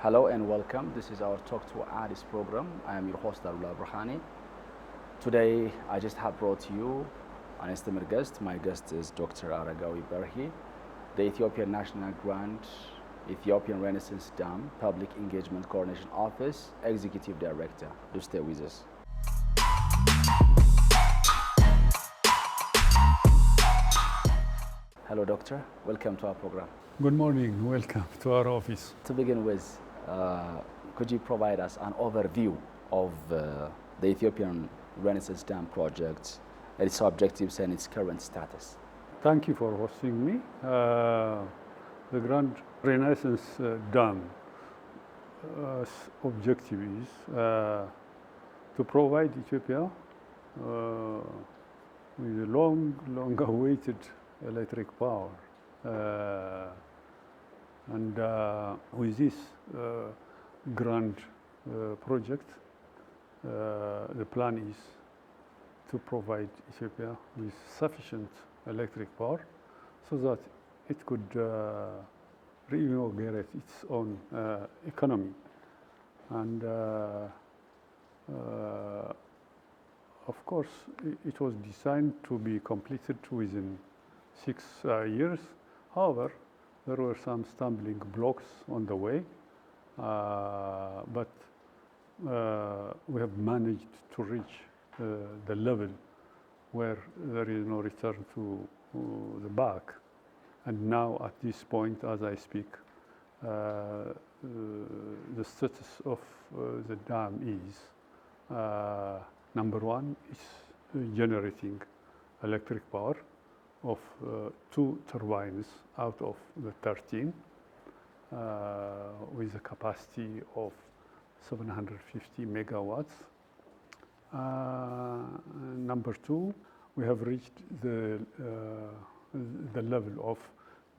Hello and welcome. This is our Talk to Addis program. I am your host, Abdullah Burhani. Today, I just have brought you an esteemed guest. My guest is Dr. Aragawi Berhi, the Ethiopian National Grant, Ethiopian Renaissance Dam Public Engagement Coordination Office Executive Director. Do stay with us. Hello, Doctor. Welcome to our program. Good morning. Welcome to our office. To begin with, could you provide us an overview of the Ethiopian Renaissance Dam project, its objectives and its current status? Thank you for hosting me. The Grand Renaissance Dam objective is to provide Ethiopia with a long-awaited electric power. And with this grand project, the plan is to provide Ethiopia with sufficient electric power so that it could reinvigorate its own economy. And of course, it was designed to be completed within 6 years. However, there were some stumbling blocks on the way, but we have managed to reach the level where there is no return to the back. And now at this point, as I speak, the status of the dam is, number one, is generating electric power of 2 turbines out of the 13 with a capacity of 750 megawatts. Number two, we have reached the level of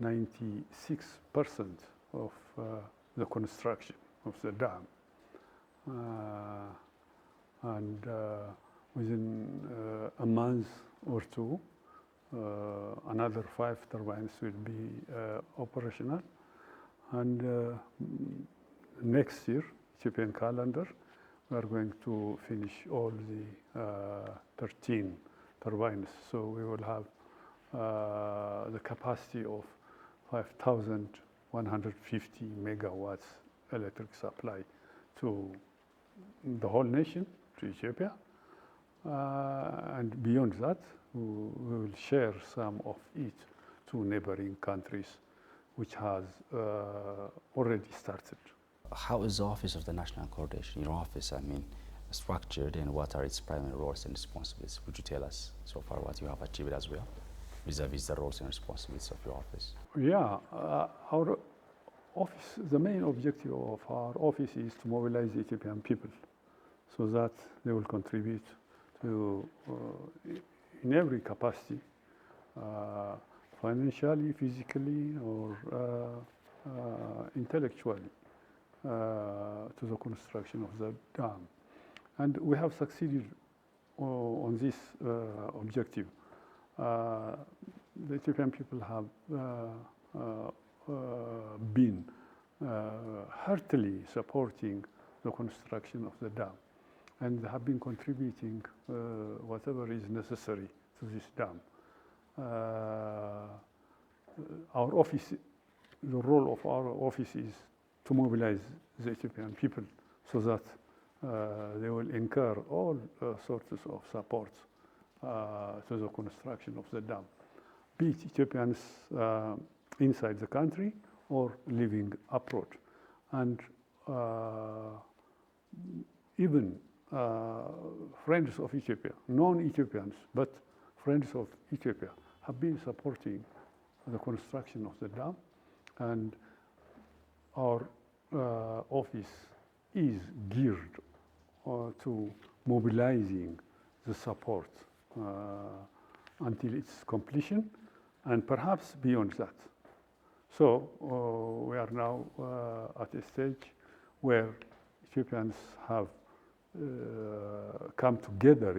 96% of the construction of the dam. And within a month or two, another 5 turbines will be operational, and next year, Ethiopian calendar, we are going to finish all the 13 turbines. So we will have the capacity of 5,150 megawatts electric supply to the whole nation, to Ethiopia, and beyond that, we will share some of it to neighboring countries, which has already started. How is the Office of the National Coordination, your office, structured, and what are its primary roles and responsibilities? Would you tell us so far what you have achieved as well, vis-a-vis the roles and responsibilities of your office? Yeah, our office, the main objective of our office is to mobilize the Ethiopian people so that they will contribute to in every capacity, financially, physically, or intellectually, to the construction of the dam. And we have succeeded on this objective. The Ethiopian people have been heartily supporting the construction of the dam, and have been contributing whatever is necessary to this dam. Our office, the role of our office is to mobilize the Ethiopian people so that they will incur all sorts of support to the construction of the dam, be it Ethiopians inside the country or living abroad. And even friends of Ethiopia, non-Ethiopians, but friends of Ethiopia, have been supporting the construction of the dam, and our office is geared to mobilizing the support until its completion, and perhaps beyond that. So we are now at a stage where Ethiopians have come together,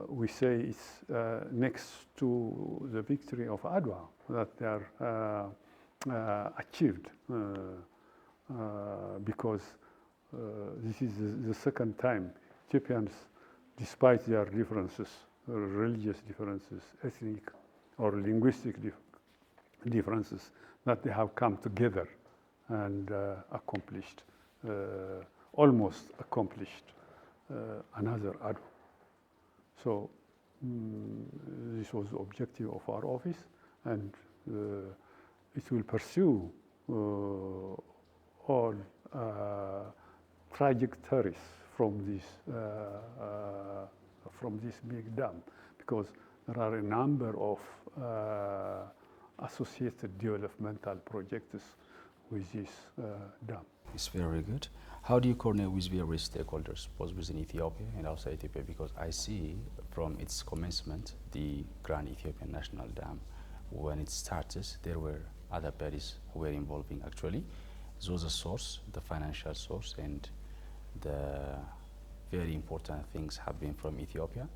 we say it's next to the victory of Adwa that they are achieved. because this is the second time Ethiopians, despite their differences, religious differences, ethnic or linguistic differences, that they have come together and almost accomplished another ADO. So this was the objective of our office, and it will pursue all trajectories from this big dam, because there are a number of associated developmental projects with this dam. It's very good. How do you coordinate with various stakeholders, both within Ethiopia and outside Ethiopia? Because I see from its commencement, the Grand Ethiopian National Dam, when it started, there were other parties who were involving actually. So the source, the financial source, and the very important things have been from Ethiopia,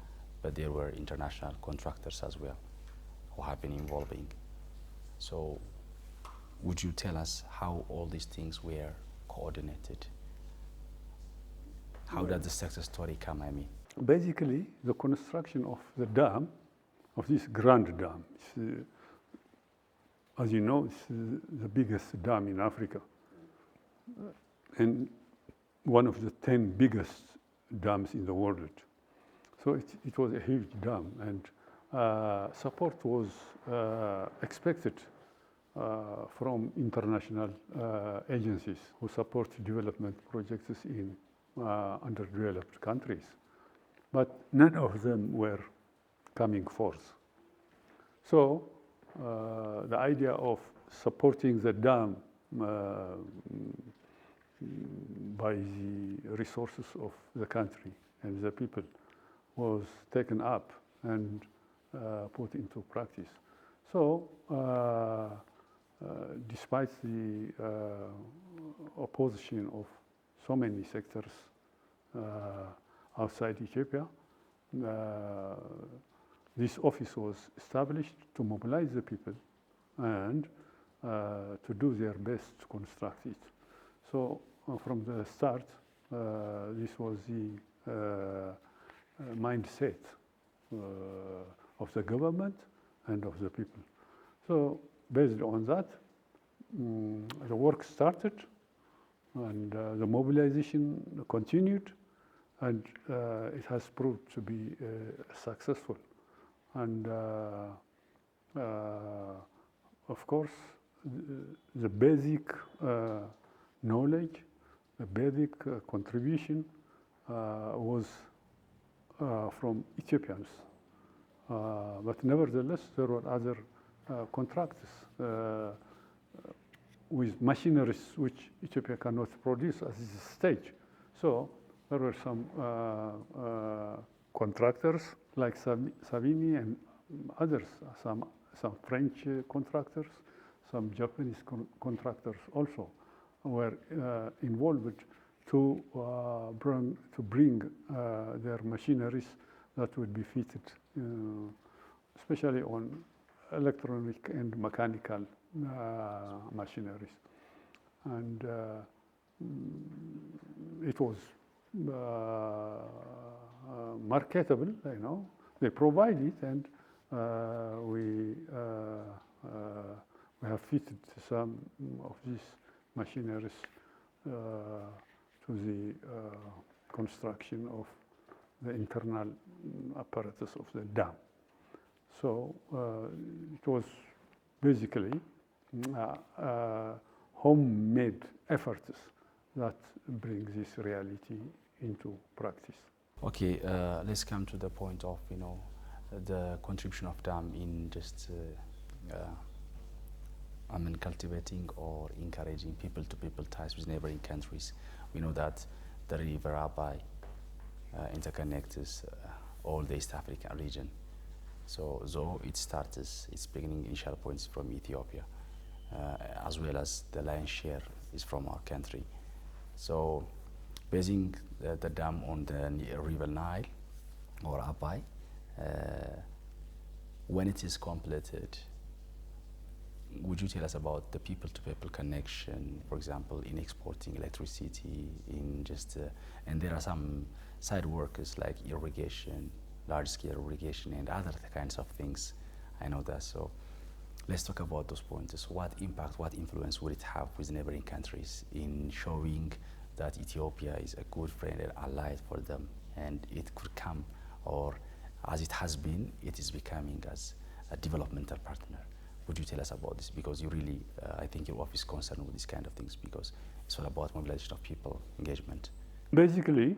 but there were international contractors as well who have been involving. So would you tell us how all these things were coordinated? How did the success story come, I mean? Basically, the construction of the dam, of this grand dam, as you know, it's the biggest dam in Africa, and one of the 10 biggest dams in the world. So it was a huge dam, and support was expected from international agencies who support development projects in underdeveloped countries. But none of them were coming forth. So the idea of supporting the dam by the resources of the country and the people was taken up and put into practice. So despite the opposition of so many sectors outside Ethiopia, this office was established to mobilize the people and to do their best to construct it. So from the start, this was the mindset of the government and of the people. So based on that, the work started, and the mobilization continued, and it has proved to be successful. And of course, the basic knowledge, the basic contribution was from Ethiopians. But nevertheless, there were other contractors with machineries which Ethiopia cannot produce at this stage. So there were some contractors like Savini and others, some French contractors, some Japanese contractors also were involved to bring their machineries that would be fitted, especially on electronic and mechanical machineries. And it was marketable, you know. They provide it, and we have fitted some of these machineries to the construction of the internal apparatus of the dam. So it was basically homemade efforts that bring this reality into practice. Okay, let's come to the point of, you know, the contribution of dam in just cultivating or encouraging people-to-people ties with neighboring countries. We know that the river Abai interconnects all the East African region. So though it starts, its beginning initial points from Ethiopia, as well as the lion's share is from our country. So basing the dam on the river Nile or Abai, when it is completed, would you tell us about the people-to-people connection, for example, in exporting electricity, in just, and there are some side workers like irrigation, large-scale irrigation, and other kinds of things. I know that. So let's talk about those points. What impact, what influence would it have with neighboring countries in showing that Ethiopia is a good friend and ally for them, and it could come, or as it has been, it is becoming as a developmental partner? Would you tell us about this? Because you really, I think your office is concerned with these kind of things, because it's all about mobilization of people, engagement. Basically,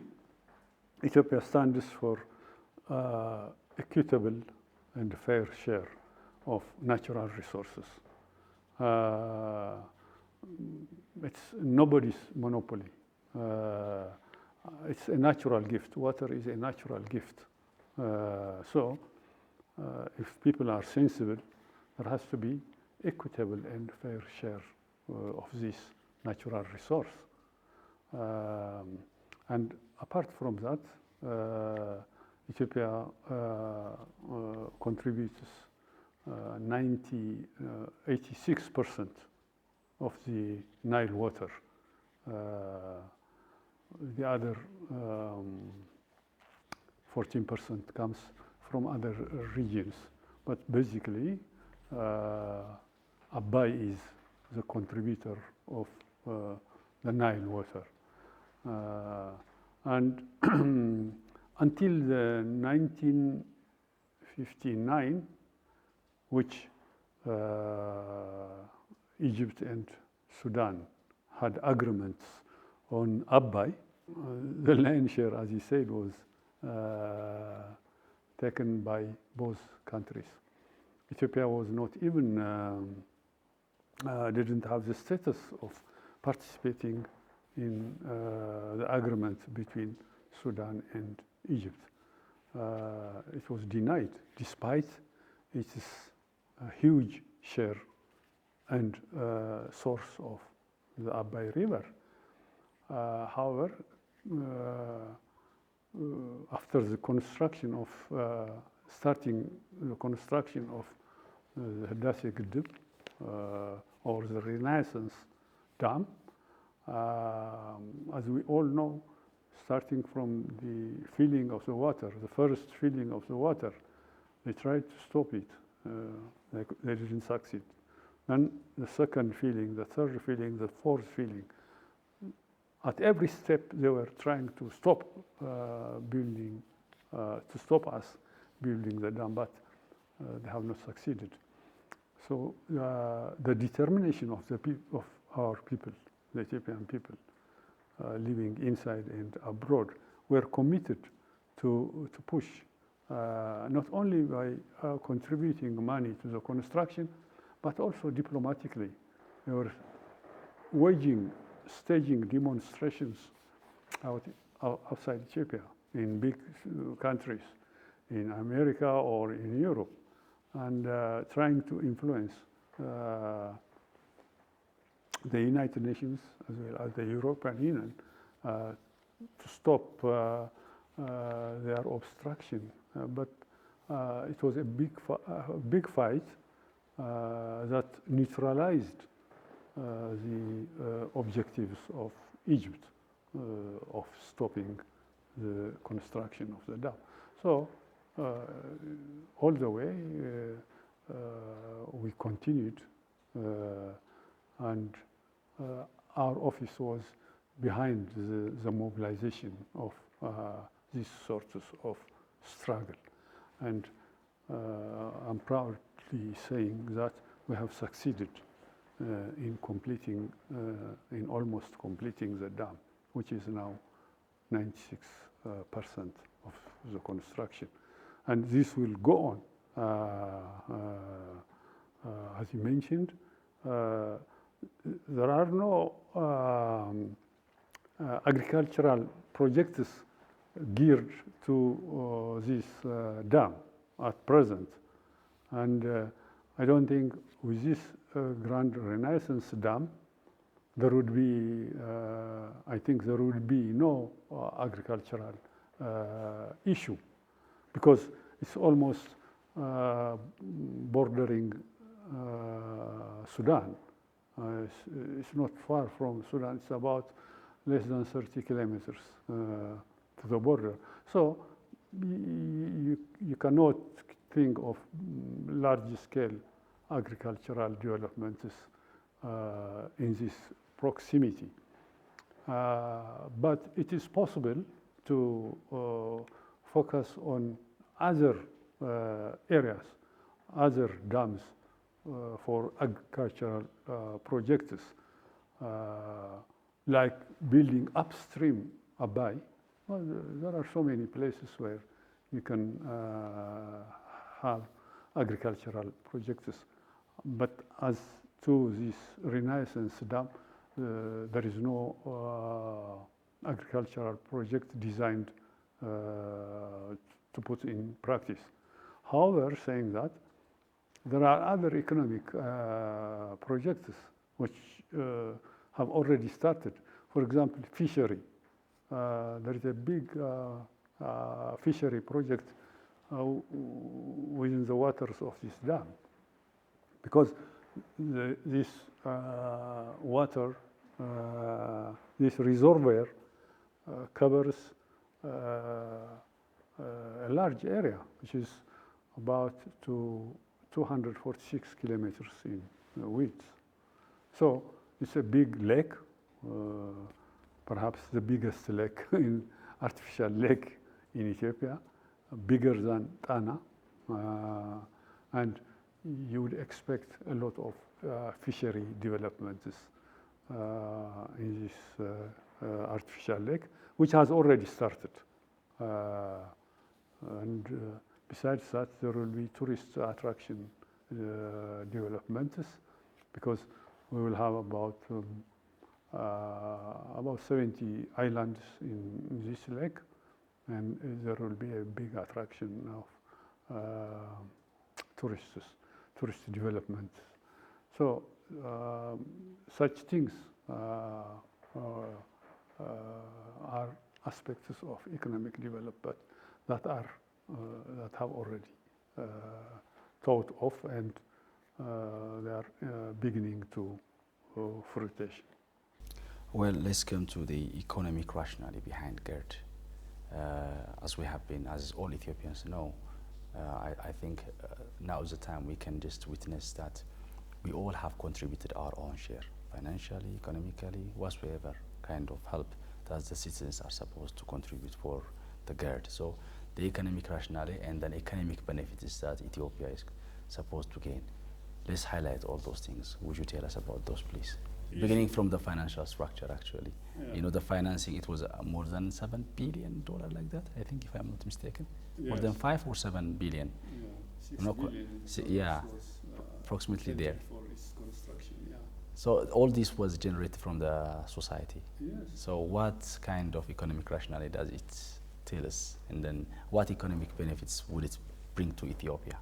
Ethiopia stands for equitable and fair share of natural resources. It's nobody's monopoly. It's a natural gift. Water is a natural gift. So if people are sensible, there has to be equitable and fair share of this natural resource. And apart from that, Ethiopia contributes 86% of the Nile water. The other 14% comes from other regions. But basically, Abai is the contributor of the Nile water. And until the 1959, which Egypt and Sudan had agreements on Abai, the land share, as he said, was taken by both countries. Ethiopia was not even, didn't have the status of participating in the agreement between Sudan and Egypt. It was denied, despite its huge share and source of the Abai River. However, after the construction of, starting the construction of the Hadassah Gdib, or the Renaissance Dam, as we all know, starting from the filling of the water, the first filling of the water, they tried to stop it. They didn't succeed. Then the second filling, the third filling, the fourth filling. At every step, they were trying to stop building, to stop us building the dam, but they have not succeeded. So the determination of of our people, the Ethiopian people, living inside and abroad, were committed to push, not only by contributing money to the construction, but also diplomatically. They were staging demonstrations outside Ethiopia, in big countries, in America or in Europe, and trying to influence the United Nations as well as the European Union to stop their obstruction. But it was a big fight that neutralized the objectives of Egypt of stopping the construction of the dam. So all the way we continued, and our office was behind the mobilization of these sorts of struggle. And I'm proudly saying that we have succeeded in completing, in almost completing the dam, which is now 96% of the construction. And this will go on. As you mentioned, there are no agricultural projects geared to this dam at present. And I don't think with this Grand Renaissance Dam, there would be, I think there would be no agricultural issue, because it's almost bordering Sudan. It's not far from Sudan. It's about less than 30 kilometers to the border. So you cannot think of large-scale agricultural developments in this proximity. But it is possible to focus on other areas, other dams for agricultural projects, like building upstream Abai. Well, there are so many places where you can have agricultural projects. But as to this Renaissance Dam, there is no agricultural project designed to put in practice. However, saying that, there are other economic projects which have already started. For example, fishery. There is a big fishery project within the waters of this dam, because this water, this reservoir covers a large area, which is about 246 kilometers in width. So it's a big lake, perhaps the biggest lake in artificial lake in Ethiopia, bigger than Tana, and you would expect a lot of fishery developments in this artificial lake, which has already started. And besides that, there will be tourist attraction developments, because we will have about 70 islands in this lake, and there will be a big attraction of tourist development. So such things are aspects of economic development that have already thought of, and they are beginning to fruition. Well, let's come to the economic rationale behind GERD. As all Ethiopians know, I think now is the time we can just witness that we all have contributed our own share, financially, economically, whatsoever kind of help that the citizens are supposed to contribute for the GERD. So the economic rationale and then economic benefits that Ethiopia is supposed to gain. Let's highlight all those things. Would you tell us about those, please? Yes. Beginning from the financial structure, actually. Yeah. You know, the financing, it was more than $7 billion, like that, I think, if I'm not mistaken. Yes. More than 5 or 7 billion. Yeah, 6 billion. Yeah, was, approximately there. For its construction, yeah. So all this was generated from the society. Yes. So what kind of economic rationale does it tell us? And then what economic benefits would it bring to Ethiopia?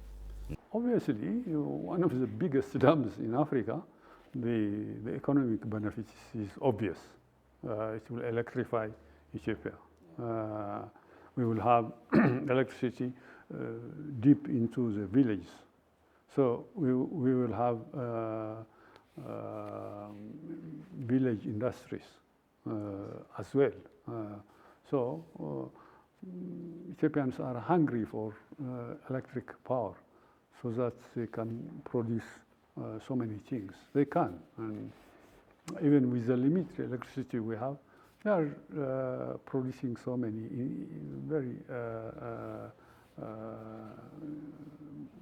Obviously, one of the biggest dams in Africa, the economic benefits is obvious. It will electrify Ethiopia. We will have electricity deep into the villages. So we will have village industries as well. So Ethiopians are hungry for electric power, so that they can produce so many things. They can, and even with the limited electricity we have, they are producing so many very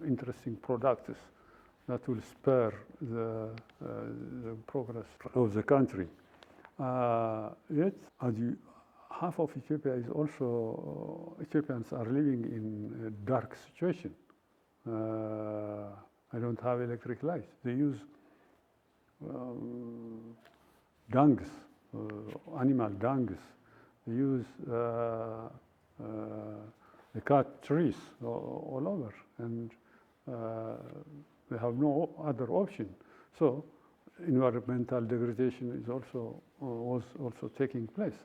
interesting products that will spur the progress of the country. Yet, half of Ethiopia is also, Ethiopians are living in a dark situation. I don't have electric lights. They use dungs, animal dungs. They use, they cut trees all over, and they have no other option. So environmental degradation is was also taking place.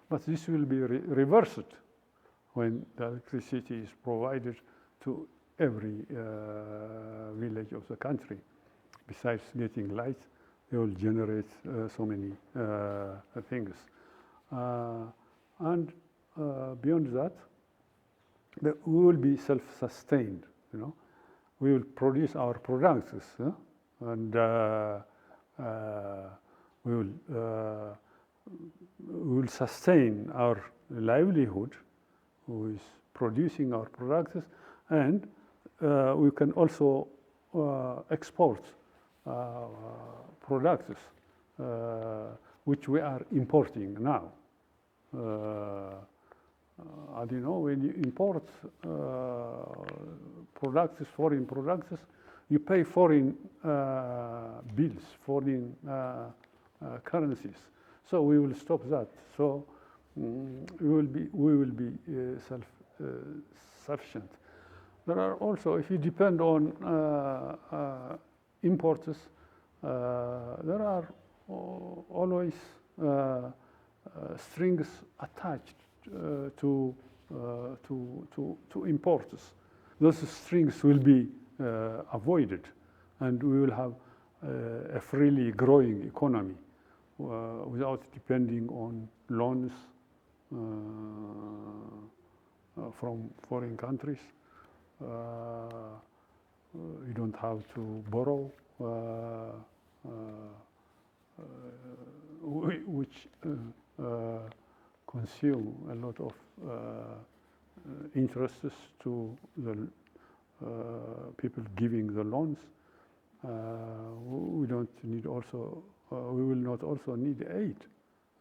But this will be reversed when the electricity is provided to every village of the country. besides getting light, they will generate so many things. And beyond that, we will be self-sustained. We will produce our products, and we will sustain our livelihood with producing our products, and we can also export products which we are importing now. As you know, when you import products, foreign products, you pay foreign bills, foreign currencies. So we will stop that. So we will be self-sufficient. There are also, if you depend on imports, there are always strings attached to imports. Those strings will be avoided, and we will have a freely growing economy without depending on loans from foreign countries. You don't have to borrow, which consume a lot of interests to the people giving the loans. We don't need also. We will not also need aid.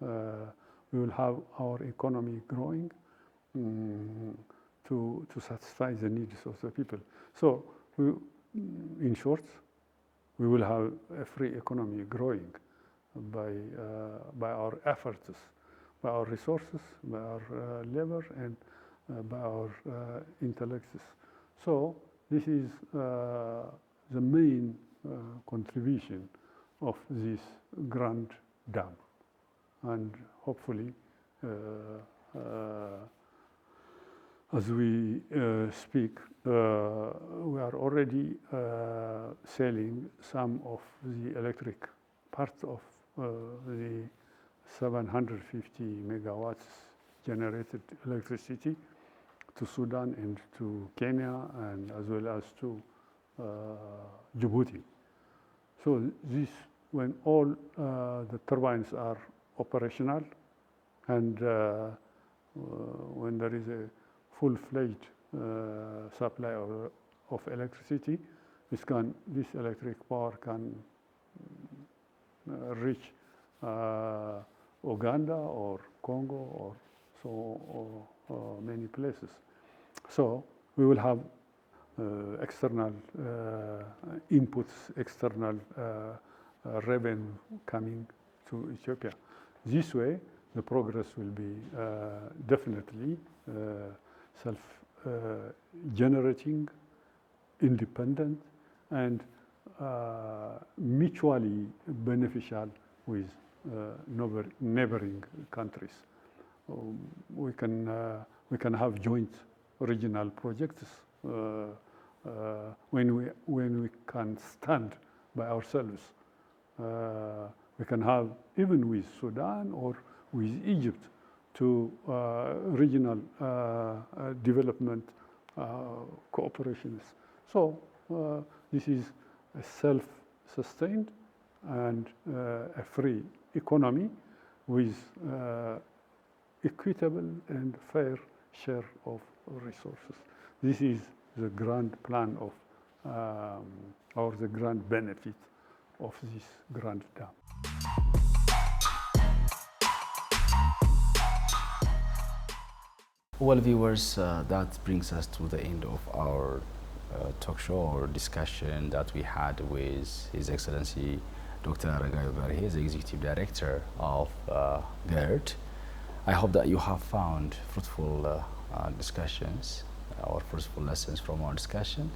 We will have our economy growing to satisfy the needs of the people. So, in short, we will have a free economy growing by our efforts, by our resources, by our labor, and by our intellects. So this is the main contribution of this grand dam, and hopefully, as we speak, we are already selling some of the electric parts of the 750 megawatts generated electricity to Sudan and to Kenya, and as well as to Djibouti. So this, when all the turbines are operational, and when there is a full-fledged supply of electricity, this electric power can reach Uganda or Congo or many places. So we will have external inputs, external revenue coming to Ethiopia. This way, the progress will be definitely self-generating, independent, and mutually beneficial with neighboring countries. We can have joint regional projects when we can stand by ourselves. We can have, even with Sudan or with Egypt, to regional development cooperations. So this is a self-sustained and a free economy with equitable and fair share of resources. This is the grand plan of, or the grand benefit of this grand dam. Well, viewers, that brings us to the end of our talk show or discussion that we had with His Excellency Dr. Aragawi Barhe, the Executive Director of GERD. I hope that you have found fruitful discussions or fruitful lessons from our discussion.